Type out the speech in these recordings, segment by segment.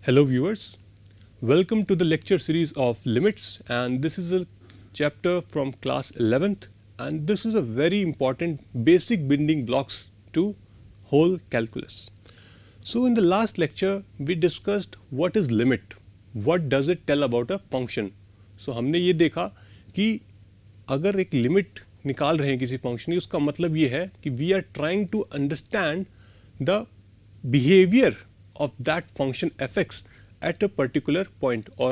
Hello viewers, welcome to the lecture series of limits, and this is a chapter from class 11th, and this is a very important basic building blocks to whole calculus. So in the last lecture we discussed what is limit, what does it tell about a function. So हमने ये देखा कि अगर एक limit निकाल रहे हैं किसी फंक्शन की, उसका मतलब ये है कि we are trying to understand the behaviour of that function fx at a particular point or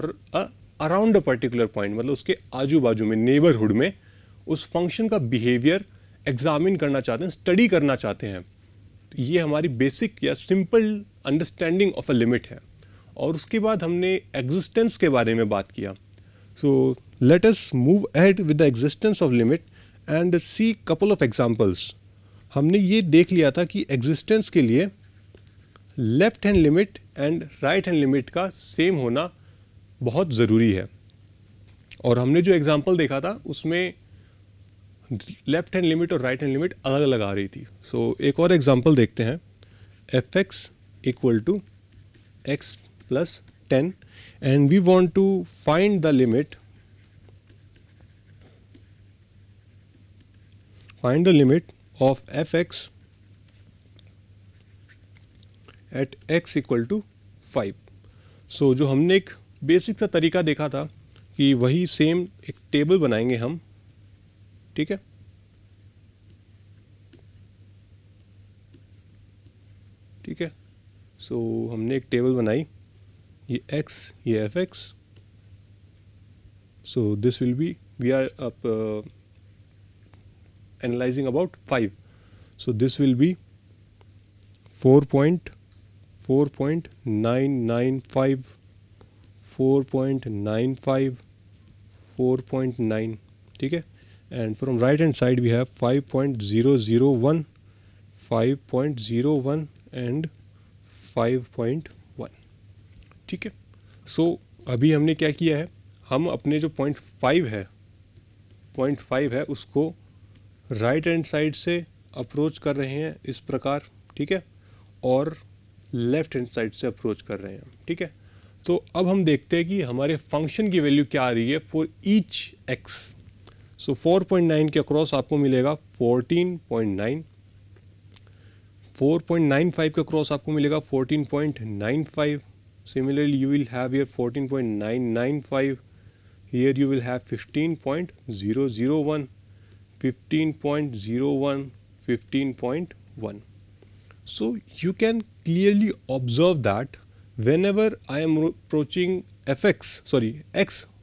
around a particular point, मतलब उसके आजू बाजू में नेबरहुड में उस फंक्शन का बिहेवियर एग्जामिन करना चाहते हैं, स्टडी करना चाहते हैं. ये हमारी बेसिक या simple understanding of a limit है. और उसके बाद हमने एग्जिस्टेंस के बारे में बात किया. So let us move ahead with the existence of limit and see couple of examples. हमने ये देख लिया था कि एग्जिस्टेंस के लिए left hand limit and right hand limit का सेम होना बहुत ज़रूरी है. और हमने जो एग्जांपल देखा था उसमें लेफ्ट हैंड लिमिट और राइट हैंड लिमिट अलग अलग आ रही थी. सो एक और एग्जांपल देखते हैं. F x equal to x plus 10 and we want to find the limit of f x at x equal to 5. So जो हमने एक बेसिक सा तरीका देखा था कि वही सेम एक टेबल बनाएंगे हम. ठीक है, ठीक है. सो हमने एक टेबल बनाई, ये x ये fx. So this will be we are up analysing about 5. So this will be 4.995, 4.95, 4.9. ठीक है. And from right hand side we have 5.001, 5.01 and 5.1. ठीक है. सो अभी हमने क्या किया है, हम अपने जो 0.5 है उसको राइट हैंड साइड से अप्रोच कर रहे हैं इस प्रकार. ठीक है. और लेफ्ट हैंड साइड से अप्रोच कर रहे हैं. ठीक है. तो अब हम देखते हैं कि हमारे फंक्शन की वैल्यू क्या आ रही है फॉर ईच एक्स. सो 4.9 के अक्रॉस आपको मिलेगा 14.9, 4.95 के अक्रॉस आपको मिलेगा 14.95. Similarly you will have here 14.995. Here you will have 15.001, 15.01, 15.1. So you can clearly observe that whenever I am approaching x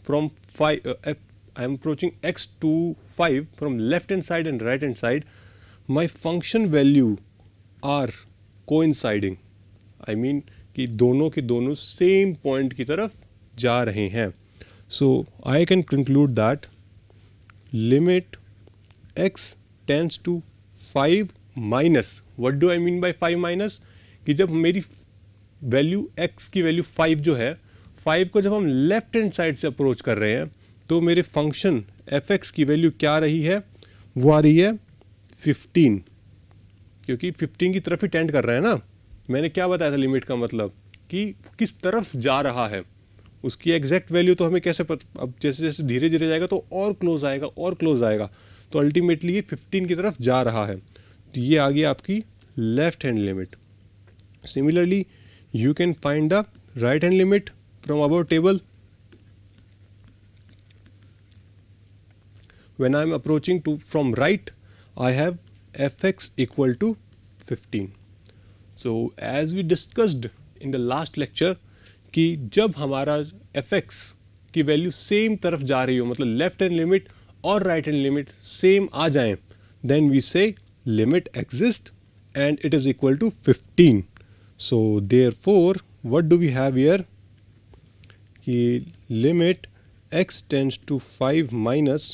from 5, I am approaching x to 5 from left hand side and right hand side, my function value are coinciding. I mean कि दोनों के दोनों same point की तरफ जा रहे हैं. So I can conclude that limit x tends to 5 minus, what do I mean by 5 minus, कि जब मेरी वैल्यू x की वैल्यू 5 जो है, 5 को जब हम लेफ्ट हैंड साइड से अप्रोच कर रहे हैं तो मेरे फंक्शन fx की वैल्यू क्या रही है, वो आ रही है 15, क्योंकि 15 की तरफ ही टेंड कर रहा है ना. मैंने क्या बताया था लिमिट का मतलब कि किस तरफ जा रहा है. उसकी एग्जैक्ट वैल्यू तो हमें कैसे अब जैसे जैसे धीरे धीरे जाएगा तो और क्लोज आएगा और क्लोज आएगा, तो अल्टीमेटली ये 15 की तरफ जा रहा है. तो ये आ गई आपकी left hand limit. Similarly you can find the right hand limit from our table. When I am approaching to from right I have fx equal to 15. So as we discussed in the last lecture कि जब हमारा fx की value same तरफ जा रही हो, मतलब left hand limit और राइट हैंड लिमिट सेम आ जाएं, देन वी से limit exists and it is equal to 15. So therefore what do we have here, कि limit x tends to 5 minus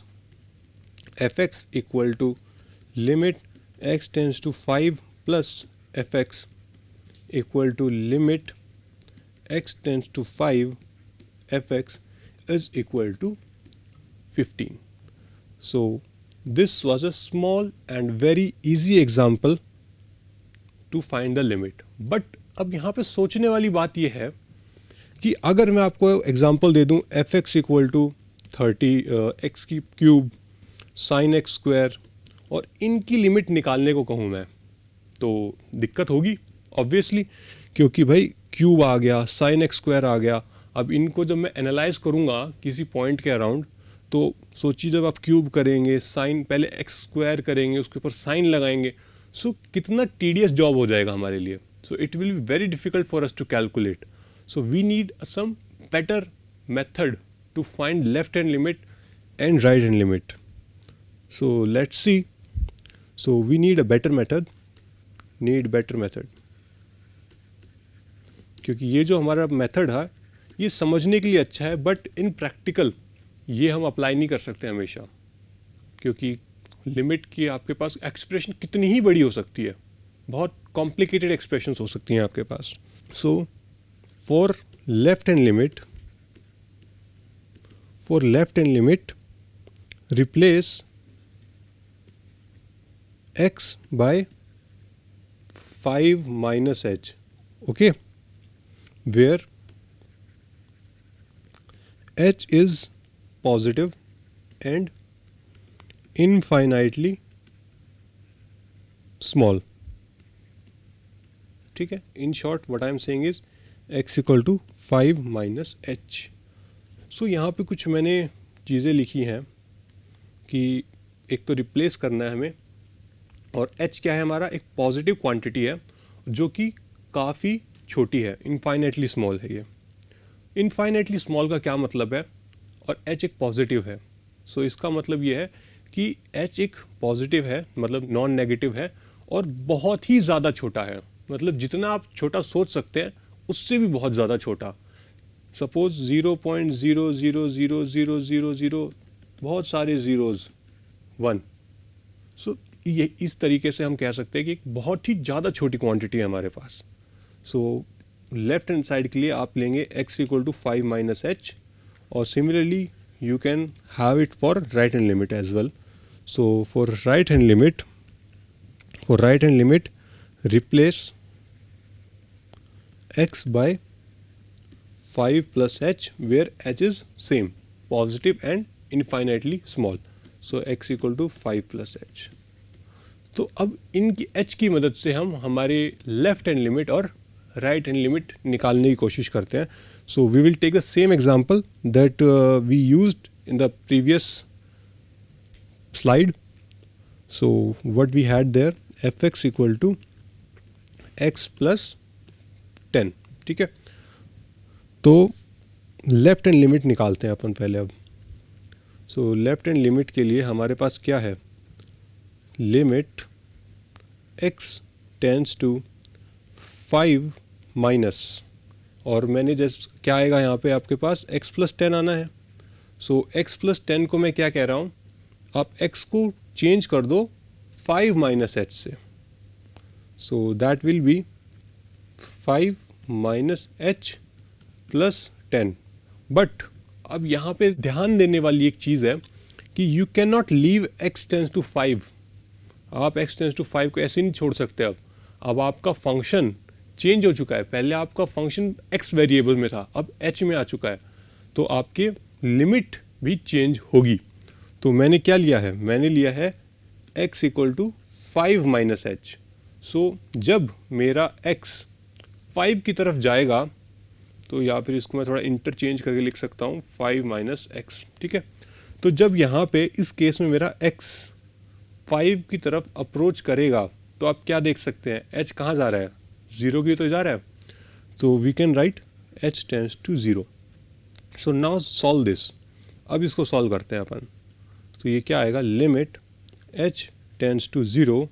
fx equal to limit x tends to 5 plus fx equal to limit x tends to 5 fx is equal to 15. So this was a small and very easy example to find the limit. But अब यहाँ पे सोचने वाली बात ये है कि अगर मैं आपको एग्जांपल दे दूं f x equal to 30 x की क्यूब साइन एक्स स्क्वायर और इनकी लिमिट निकालने को कहूँ मैं, तो दिक्कत होगी ऑब्वियसली, क्योंकि भाई क्यूब आ गया, साइन एक्स स्क्वायर आ गया। अब इनको जब मैं एनालाइज करूँगा किसी पॉइंट के अराउंड, तो सोचिए जब आप क्यूब करेंगे, साइन पहले एक्स स्क्वायर करेंगे, उसके ऊपर साइन लगाएंगे, सो कितना टीडियस जॉब हो जाएगा हमारे लिए। So it will be very difficult for us to calculate. So we need some better method to find left hand limit and right hand limit. So let's see. So we need a better method. क्योंकि ये जो हमारा method है ये समझने के लिए अच्छा है, बट इन प्रैक्टिकल ये हम अप्लाई नहीं कर सकते हमेशा, क्योंकि लिमिट की आपके पास एक्सप्रेशन कितनी ही बड़ी हो सकती है, बहुत कॉम्प्लिकेटेड एक्सप्रेशंस हो सकती हैं आपके पास. सो for left hand limit replace x by 5 minus h, okay, where h is positive and infinitely small. ठीक है, in short what I am saying is x equal to 5 minus h. So यहाँ पे कुछ मैंने चीज़ें लिखी हैं कि एक तो रिप्लेस करना है हमें, और h क्या है हमारा, एक पॉजिटिव क्वांटिटी है जो कि काफ़ी छोटी है, इनफाइनेटली स्मॉल है. ये इनफाइनेटली स्मॉल का क्या मतलब है, और h एक पॉजिटिव है. सो इसका मतलब ये है कि h एक पॉजिटिव है, मतलब नॉन नेगेटिव है, और बहुत ही ज़्यादा छोटा है. मतलब जितना आप छोटा सोच सकते हैं उससे भी बहुत ज़्यादा छोटा. सपोज 0.0000000, बहुत सारे ज़ीरोज़ 1. सो ये इस तरीके से हम कह सकते हैं कि एक बहुत ही ज़्यादा छोटी क्वांटिटी है हमारे पास. सो लेफ्ट हैंड साइड के लिए आप लेंगे x equal to 5 minus h, और similarly you can have it for right hand limit as well. So for right hand limit replace x by 5 plus h, where h is same, positive and infinitely small. So x equal to 5 plus h. तो अब इनकी h की मदद से हम हमारे left hand limit और right hand limit निकालने की कोशिश करते हैं. So we will take the same example that we used in the previous slide. So what we had there, fx equal to x plus 10. ठीक है, तो लेफ्ट हैंड लिमिट निकालते हैं अपन पहले. अब सो लेफ्ट हैंड लिमिट के लिए हमारे पास क्या है, limit x tends to 5 minus, और मैंने जैसे क्या आएगा यहाँ पे आपके पास x प्लस 10 आना है. सो x प्लस 10 को मैं क्या कह रहा हूँ, आप x को चेंज कर दो 5 माइनस h से. So that will B 5 minus h plus 10. But अब यहाँ पे ध्यान देने वाली एक चीज़ है कि you can not leave x tends to 5. आप x टेंस टू 5 को ऐसे नहीं छोड़ सकते. अब आपका फंक्शन चेंज हो चुका है. पहले आपका फंक्शन x वेरिएबल में था, अब h में आ चुका है, तो आपके लिमिट भी चेंज होगी. तो मैंने क्या लिया है, मैंने लिया है x equal to 5 minus h. So जब मेरा x 5 की तरफ जाएगा, तो या फिर इसको मैं थोड़ा इंटरचेंज करके लिख सकता हूँ 5 माइनस एक्स. ठीक है, तो जब यहाँ पे इस केस में मेरा x 5 की तरफ अप्रोच करेगा, तो आप क्या देख सकते हैं, h कहाँ जा रहा है, 0 की तो जा रहा है. तो we can write h tends to 0. So now solve this. अब इसको सॉल्व करते हैं अपन. तो ये क्या आएगा, limit h tends to 0,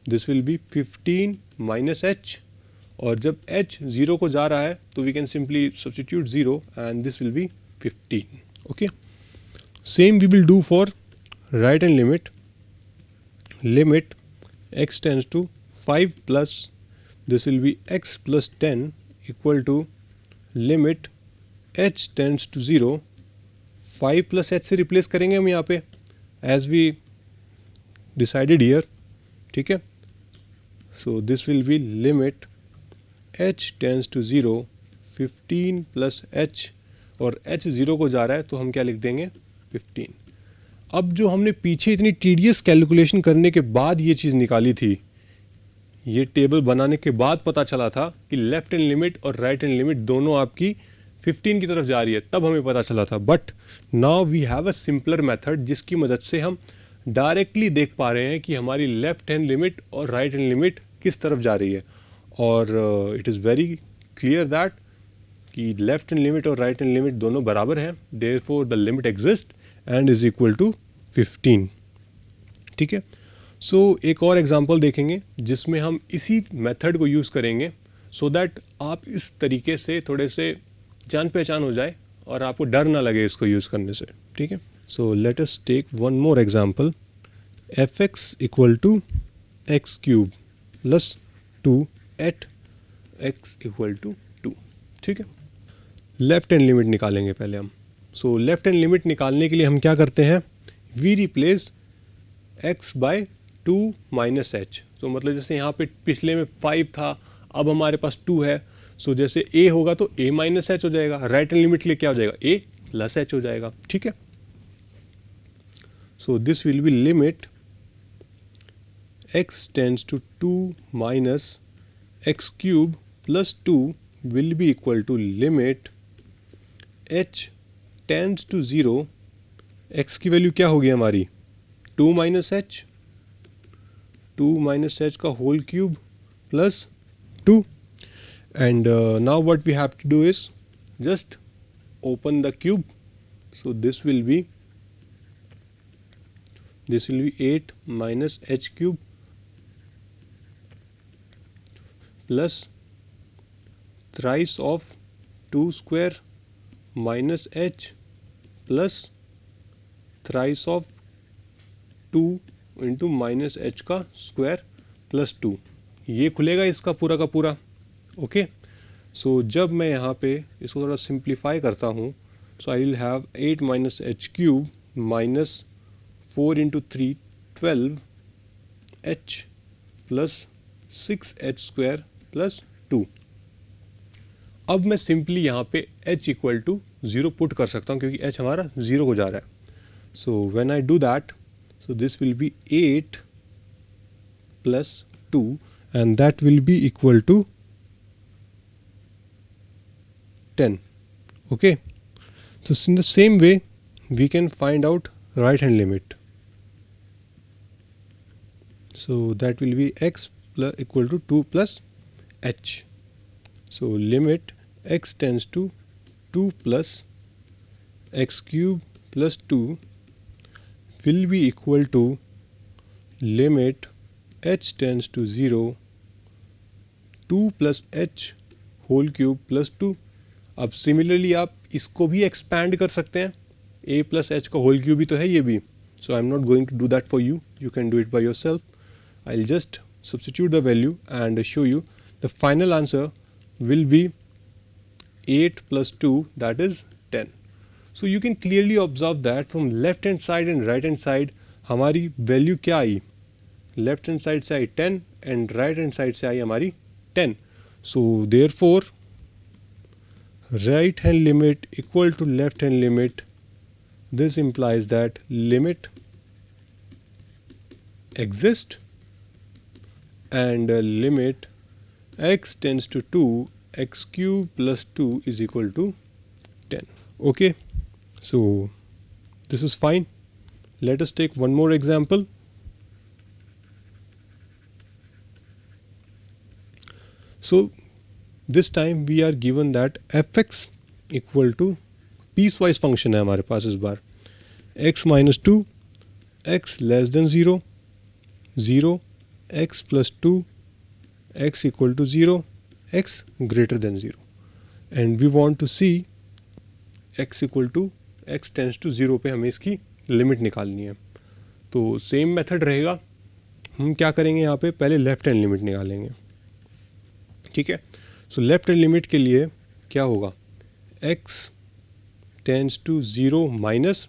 this will be 15 minus h, और जब h 0 को जा रहा है तो we can simply substitute 0 and this will be 15. Okay, same we will do for right hand limit. Limit x tends to 5 plus, this will be x plus 10 equal to limit h tends to 0. 5 plus h से replace करेंगे हम यहाँ पे as we decided here. ठीक है, so this will be limit h tends to 0, 15 plus h, और h 0 को जा रहा है तो हम क्या लिख देंगे 15। अब जो हमने पीछे इतनी टीडियस कैलकुलेशन करने के बाद ये चीज़ निकाली थी, ये टेबल बनाने के बाद पता चला था कि लेफ्ट हैंड लिमिट और राइट हैंड लिमिट दोनों आपकी 15 की तरफ जा रही है, तब हमें पता चला था। But now we have a simpler method जिसकी मदद से हम डायरेक्टली देख पा रहे हैं कि हमारी लेफ्ट हैंड लिमिट और राइट हैंड लिमिट किस तरफ जा रही है। और it is very clear that कि लेफ्ट हैंड लिमिट और राइट हैंड लिमिट दोनों बराबर हैं, therefore the limit exist and is equal to 15। ठीक है, सो एक और एग्जांपल देखेंगे जिसमें हम इसी मेथड को यूज़ करेंगे सो दैट आप इस तरीके से थोड़े से जान पहचान हो जाए और आपको डर ना लगे इसको यूज़ करने से। ठीक है, so let us take one more example, fx equal to x cube plus 2 at x equal to 2। ठीक है, लेफ्ट हैंड लिमिट निकालेंगे पहले हम। सो लेफ्ट हैंड लिमिट निकालने के लिए हम क्या करते हैं, we replace x by 2 minus h. So मतलब जैसे यहाँ पे पिछले में 5 था, अब हमारे पास 2 है, सो जैसे a होगा तो a माइनस एच हो जाएगा, राइट हैंड लिमिट के लिए क्या हो जाएगा a प्लस एच हो जाएगा। ठीक है, so this will be limit x tends to 2 minus x cube plus 2 will be equal to limit h tends to 0, x की वैल्यू क्या होगी हमारी 2 माइनस एच, 2 माइनस एच का whole cube plus 2। And now what we have to do is just open the cube. So this will be 8 minus h cube plus thrice of 2 square minus h plus thrice of 2 into minus h का square plus 2। ये खुलेगा इसका पूरा का पूरा। Okay, सो जब मैं यहाँ पे इसको थोड़ा सिंप्लीफाई करता हूँ, so I will have 8 minus h cube minus 4 into 3 12 h plus 6 h square plus 2। अब मैं सिंपली यहाँ पे h इक्वल टू 0 पुट कर सकता हूँ क्योंकि h हमारा 0 को जा रहा है। So when I do that, so this will be 8 plus 2 and that will be equal to 10. Okay, so in the same way we can find out right hand limit. So that will be x plus equal to 2 plus h. So limit x tends to 2 plus x cube plus 2 will be equal to limit h tends to 0 2 plus h whole cube plus 2। अब similarly आप इसको भी expand कर सकते हैं, a plus h का whole cube भी तो है ये भी। So I am not going to do that for you, you can do it by yourself. I will just substitute the value and show you the final answer will be 8 plus 2 that is 10। So you can clearly observe that from left hand side and right hand side हमारी value क्या आई, left hand side से आई 10 and right hand side से आई हमारी 10। So therefore right hand limit equal to left hand limit, this implies that limit exists and limit x tends to 2 x cube plus 2 is equal to 10. Okay, so this is fine. Let us take one more example. So this time we are given that fx equal to piecewise function है हमारे पास इस बार, x minus 2 x less than 0 0 x plus 2 x equal to 0 x greater than 0 and we want to see x equal to x tends to 0 पे हमें इसकी limit निकालनी है। तो सेम मेथड रहेगा, हम क्या करेंगे यहाँ पे पहले लेफ्ट हैंड लिमिट निकालेंगे। ठीक है, सो लेफ्ट हैंड लिमिट के लिए क्या होगा, x टेंड्स टू 0 माइनस,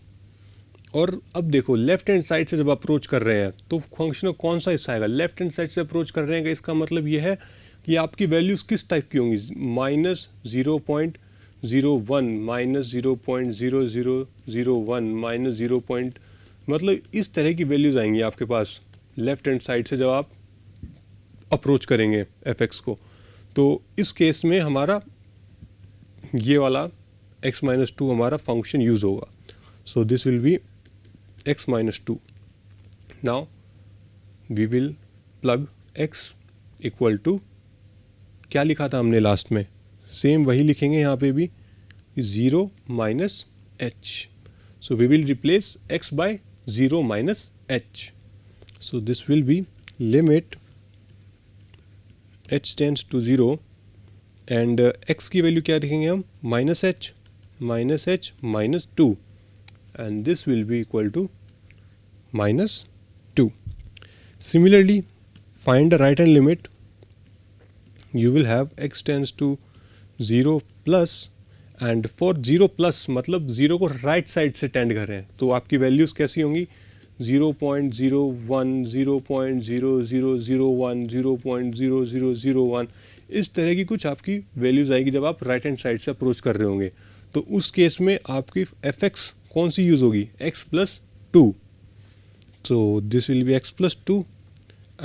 और अब देखो लेफ्ट हैंड साइड से जब अप्रोच कर रहे हैं तो फंक्शन का कौन सा हिस्सा आएगा, लेफ्ट हैंड साइड से अप्रोच कर रहे हैं, इसका मतलब ये है कि आपकी वैल्यूज़ किस टाइप की होंगी, -0.01, -0.0001, -0. मतलब इस तरह की वैल्यूज़ आएंगी आपके पास लेफ्ट हैंड साइड से जब आप अप्रोच करेंगे f(x) को। तो इस केस में हमारा ये वाला x-2 हमारा फंक्शन यूज़ होगा। So this will be x-2. Now we will plug x equal to, क्या लिखा था हमने लास्ट में, सेम वही लिखेंगे यहाँ पे भी, 0 minus h. So we will replace x by 0 minus h. So this will be limit h tends to 0 and x की वैल्यू क्या लिखेंगे हम, -h -2 and this will be equal to -2. Similarly, find the right hand limit. You will have x tends to 0 plus, and for 0 plus मतलब 0 को right side से tend कर रहे हैं, तो आपकी वैल्यूज़ कैसी होंगी, 0.01, 0.0001, 0.0001, इस तरह की कुछ आपकी वैल्यूज़ आएगी जब आप राइट हैंड साइड से अप्रोच कर रहे होंगे। तो उस केस में आपकी f(x) कौन सी यूज़ होगी, x+2. So this will be x+2,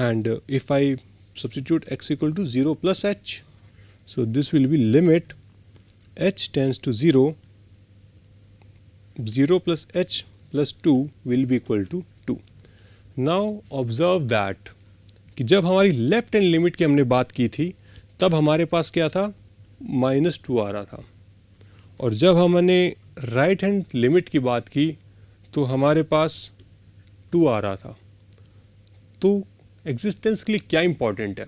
and if I substitute x equal to 0 plus h, so this will be limit h tends to 0, 0 plus h plus 2 will be equal to 2. Now observe that कि जब हमारी left hand limit की हमने बात की थी तब हमारे पास क्या था, -2 आ रहा था, और जब हमने राइट हैंड लिमिट की बात की तो हमारे पास 2 आ रहा था। तो एग्जिस्टेंस के लिए क्या इंपॉर्टेंट है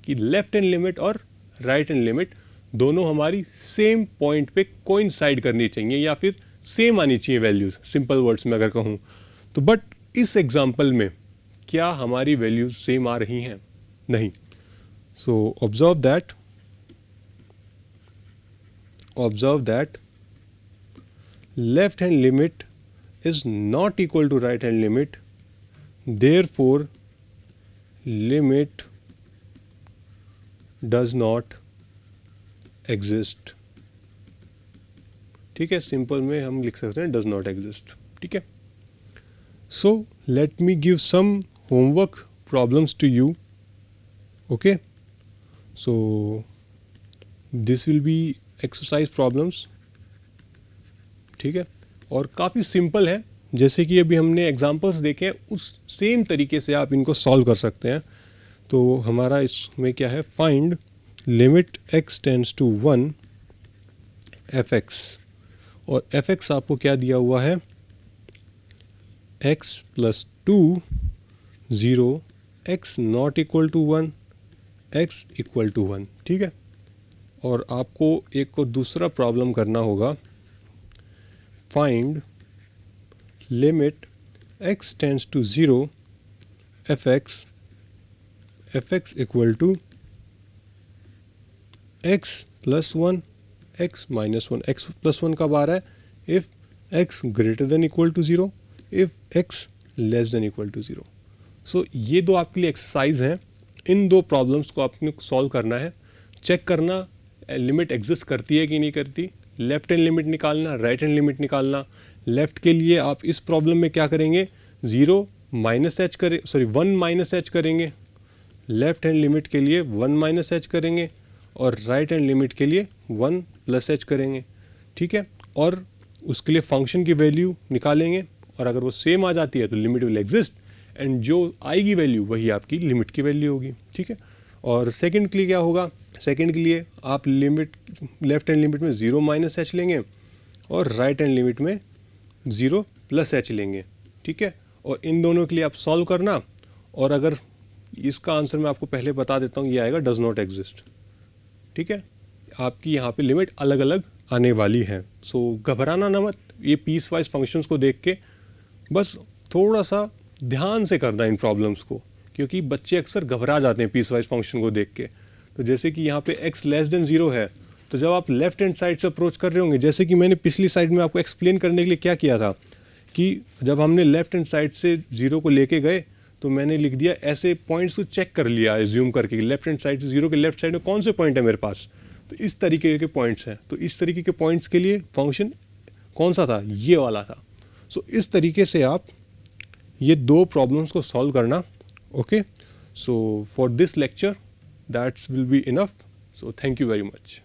कि लेफ्ट हैंड लिमिट और राइट हैंड लिमिट दोनों हमारी सेम पॉइंट पे कोइंसाइड करनी चाहिए या फिर सेम आनी चाहिए वैल्यूज़, सिंपल वर्ड्स में अगर कहूँ तो। बट इस एग्जांपल में क्या हमारी वैल्यूज़ सेम आ रही हैं, नहीं। So observe that left hand limit is not equal to right hand limit, therefore limit does not exist. ठीक है, सिंपल में हम लिख सकते हैं does not exist. ठीक है, so let me give some homework problems to you. Okay, so this will be exercise problems. ठीक है, और काफ़ी सिंपल है, जैसे कि अभी हमने एग्जांपल्स देखे हैं उस सेम तरीके से आप इनको सॉल्व कर सकते हैं। तो हमारा इसमें क्या है, find limit x tends to 1 f(x), और f(x) आपको क्या दिया हुआ है, x+2, 0, x not equal to 1, x equal to 1। ठीक है, और आपको एक को दूसरा प्रॉब्लम करना होगा, find limit x tends to 0 f(x) equal to x plus 1, x minus 1. x plus 1 कब आ रहा है, if x greater than equal to 0, if x less than equal to 0. So ये दो आपके लिए एक्सरसाइज हैं, इन दो प्रॉब्लम्स को आपने सॉल्व करना है, चेक करना लिमिट एग्जिस्ट करती है कि नहीं करती, लेफ्ट हैंड लिमिट निकालना, राइट हैंड लिमिट निकालना। लेफ्ट के लिए आप इस प्रॉब्लम में क्या करेंगे, 1 माइनस h करेंगे, लेफ्ट हैंड लिमिट के लिए 1 - h करेंगे, और राइट हैंड लिमिट के लिए 1 + h करेंगे। ठीक है, और उसके लिए फंक्शन की वैल्यू निकालेंगे, और अगर वो सेम आ जाती है तो लिमिट विल एग्जिस्ट, एंड जो आएगी वैल्यू वही आपकी लिमिट की वैल्यू होगी। ठीक है, और सेकंड के लिए क्या होगा, सेकंड के लिए आप लिमिट लेफ्ट हैंड लिमिट में 0 - h लेंगे और राइट हैंड लिमिट में 0 + h लेंगे। ठीक है, और इन दोनों के लिए आप सॉल्व करना, और अगर इसका आंसर मैं आपको पहले बता देता हूँ, ये आएगा डज नॉट एग्जिस्ट। ठीक है, आपकी यहाँ पे लिमिट अलग अलग आने वाली है। सो घबराना ना मत, ये पीस वाइज फंक्शंस को देख के बस थोड़ा सा ध्यान से करना इन प्रॉब्लम्स को, क्योंकि बच्चे अक्सर घबरा जाते हैं पीस वाइज फंक्शन को देख के। तो जैसे कि यहाँ पे x लेस देन 0 है, तो जब आप लेफ्ट हैंड साइड से अप्रोच कर रहे होंगे, जैसे कि मैंने पिछली साइड में आपको एक्सप्लेन करने के लिए क्या किया था कि जब हमने लेफ्ट हैंड साइड से 0 को लेके गए तो मैंने लिख दिया ऐसे पॉइंट्स को चेक कर लिया एज्यूम करके, लेफ्ट हैंड साइड से 0 के लेफ्ट साइड में कौन से पॉइंट है मेरे पास, तो इस तरीके के पॉइंट्स हैं। तो इस तरीके के पॉइंट्स के लिए फंक्शन कौन सा था, ये वाला था। सो इस तरीके से आप ये दो प्रॉब्लम्स को सॉल्व करना। Okay, so for this lecture that's will be enough. So thank you very much.